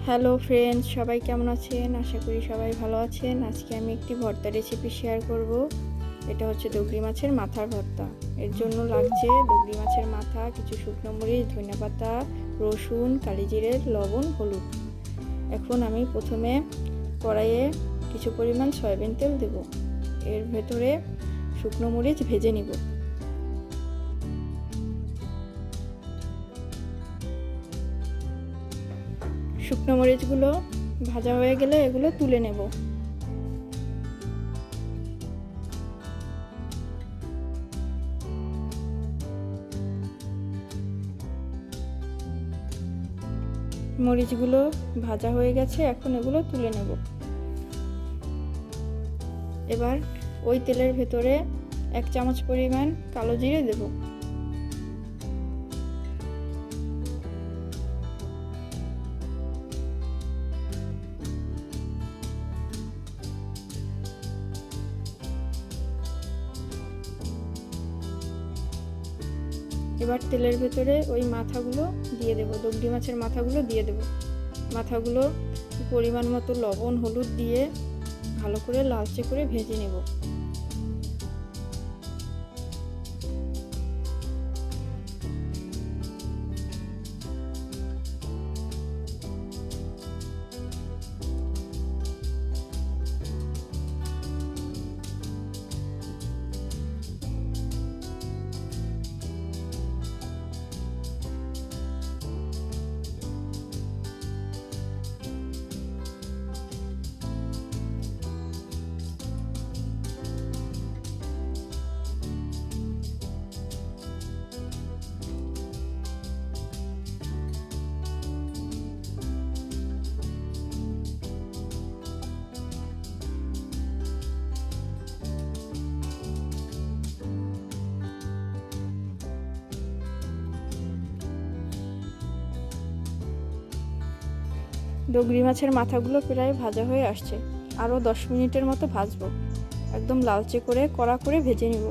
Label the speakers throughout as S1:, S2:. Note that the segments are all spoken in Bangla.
S1: হ্যালো ফ্রেন্ডস, সবাই কেমন আছেন? আশা করি সবাই ভালো আছেন। আজকে আমি একটি ভর্তা রেসিপি শেয়ার করব। এটা হচ্ছে দগড়ি মাছের মাথার ভর্তা। এর জন্য লাগছে দগড়ি মাছের মাথা, কিছু শুকনো মরিচ, ধনেপাতা, রসুন, কালিজিরে, লবণ, হলুদ। এখন আমি প্রথমে কড়াইয়ে কিছু পরিমাণ সয়াবিন তেল দেব। এর ভেতরে শুকনো মরিচ ভেজে নিব। শুকনো মরিচগুলো ভাজা হয়ে গেলে এগুলো তুলে নেব। মরিচগুলো ভাজা হয়ে গেছে, এখন এগুলো তুলে নেব। এবার ওই তেলের ভেতরে 1 চামচ পরিমাণ কালো জিরে দেব। এবার তেলের ভেতরে ওই মাথাগুলো দিয়ে দেব, দগড়ি মাছের মাথাগুলো দিয়ে দেব। মাথাগুলো পরিমাণ মতো লবণ, হলুদ দিয়ে ভালো করে লালচে করে ভেজে নেব। দগড়ি মাছের মাথাগুলো প্রায় ভাজা হয়ে আসছে। আরও 10 মিনিটের মতো ভাজবো। একদম লালচে করে কড়া করে ভেজে নিব।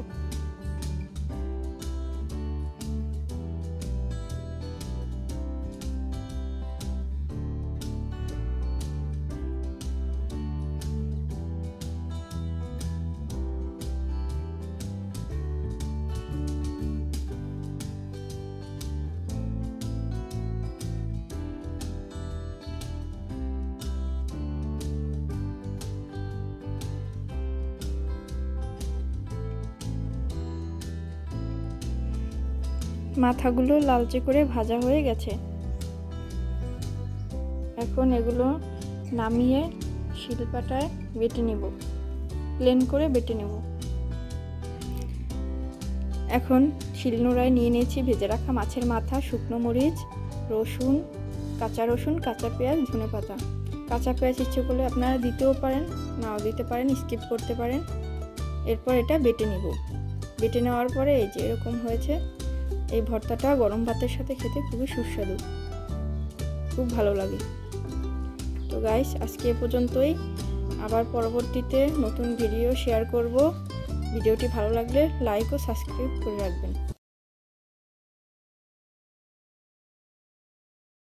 S1: মাথাগুলো লালচে করে ভাজা হয়ে গেছে। এখন এগুলো নামিয়ে শিলপাটায় বেটে নেব, প্লেন করে বেটে নেব। এখন শিলনোড়ায় নিয়ে নিয়েছি ভেজে রাখা মাছের মাথা, শুকনো মরিচ, রসুন, কাঁচা পেঁয়াজ, ধনেপাতা। কাঁচা পেঁয়াজ ইচ্ছে করলে আপনারা দিতেও পারেন, নাও দিতে পারেন, স্কিপ করতে পারেন। এরপর এটা বেটে নিব। বেটে নেওয়ার পরে এই যে এরকম হয়েছে। এই ভর্তাটা গরম ভাতের সাথে খেতে খুবই সুস্বাদু, খুব ভালো লাগে। তো গাইস, আজকে এ পর্যন্তই। আবার পরবর্তীতে নতুন ভিডিও শেয়ার করব। ভিডিওটি ভালো লাগলে লাইক ও সাবস্ক্রাইব করে রাখবেন।